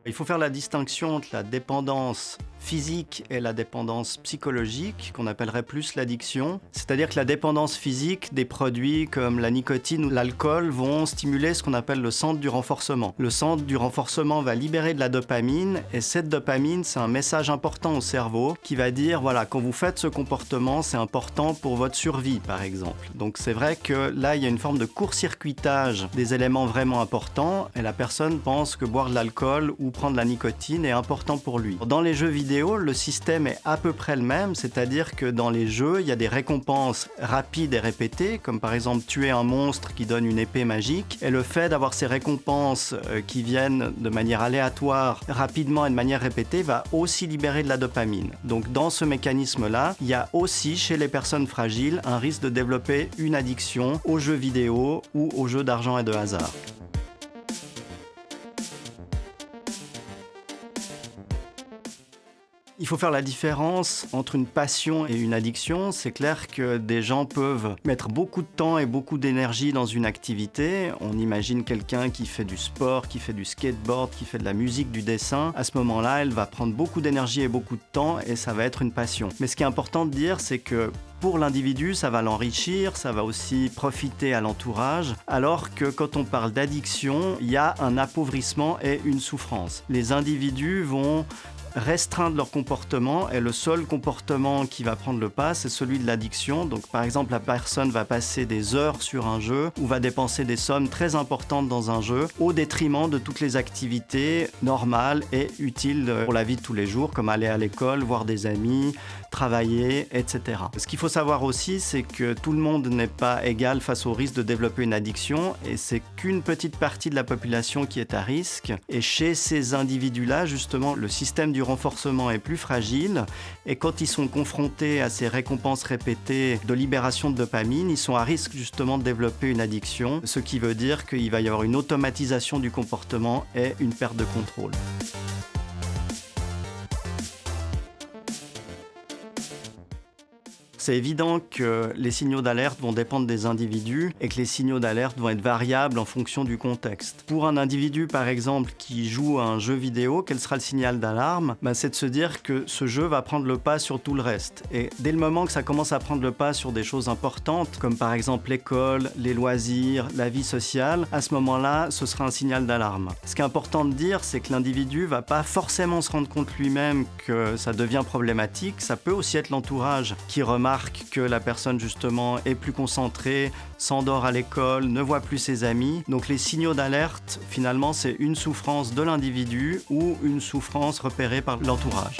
Il faut faire la distinction entre la dépendance physique et la dépendance psychologique, qu'on appellerait plus l'addiction. C'est-à-dire que la dépendance physique des produits comme la nicotine ou l'alcool vont stimuler ce qu'on appelle le centre du renforcement. Le centre du renforcement va libérer de la dopamine et cette dopamine, c'est un message important au cerveau qui va dire, voilà, quand vous faites ce comportement, c'est important pour votre survie, par exemple. Donc c'est vrai que là, il y a une forme de court-circuitage des éléments vraiment importants et la personne pense que boire de l'alcool ou prendre de la nicotine est important pour lui. Dans les jeux vidéo, le système est à peu près le même, c'est-à-dire que dans les jeux, il y a des récompenses rapides et répétées, comme par exemple tuer un monstre qui donne une épée magique, et le fait d'avoir ces récompenses qui viennent de manière aléatoire, rapidement et de manière répétée, va aussi libérer de la dopamine. Donc dans ce mécanisme-là, il y a aussi chez les personnes fragiles un risque de développer une addiction aux jeux vidéo ou aux jeux d'argent et de hasard. Il faut faire la différence entre une passion et une addiction. C'est clair que des gens peuvent mettre beaucoup de temps et beaucoup d'énergie dans une activité. On imagine quelqu'un qui fait du sport, qui fait du skateboard, qui fait de la musique, du dessin. À ce moment-là, elle va prendre beaucoup d'énergie et beaucoup de temps et ça va être une passion. Mais ce qui est important de dire, c'est que pour l'individu, ça va l'enrichir, ça va aussi profiter à l'entourage, alors que quand on parle d'addiction, il y a un appauvrissement et une souffrance. Les individus vont restreindre leur comportement et le seul comportement qui va prendre le pas, c'est celui de l'addiction. Donc par exemple, la personne va passer des heures sur un jeu ou va dépenser des sommes très importantes dans un jeu au détriment de toutes les activités normales et utiles pour la vie de tous les jours, comme aller à l'école, voir des amis, travailler, etc. Ce qu'il faut savoir aussi, c'est que tout le monde n'est pas égal face au risque de développer une addiction et c'est qu'une petite partie de la population qui est à risque. Et chez ces individus-là, justement, le système du renforcement est plus fragile et quand ils sont confrontés à ces récompenses répétées de libération de dopamine, ils sont à risque justement de développer une addiction, ce qui veut dire qu'il va y avoir une automatisation du comportement et une perte de contrôle. C'est évident que les signaux d'alerte vont dépendre des individus et que les signaux d'alerte vont être variables en fonction du contexte. Pour un individu, par exemple, qui joue à un jeu vidéo, quel sera le signal d'alarme ? C'est de se dire que ce jeu va prendre le pas sur tout le reste. Et dès le moment que ça commence à prendre le pas sur des choses importantes, comme par exemple l'école, les loisirs, la vie sociale, à ce moment-là, ce sera un signal d'alarme. Ce qui est important de dire, c'est que l'individu va pas forcément se rendre compte lui-même que ça devient problématique. Ça peut aussi être l'entourage qui remarque que la personne justement est plus concentrée, s'endort à l'école, ne voit plus ses amis. Donc les signaux d'alerte, finalement, c'est une souffrance de l'individu ou une souffrance repérée par l'entourage.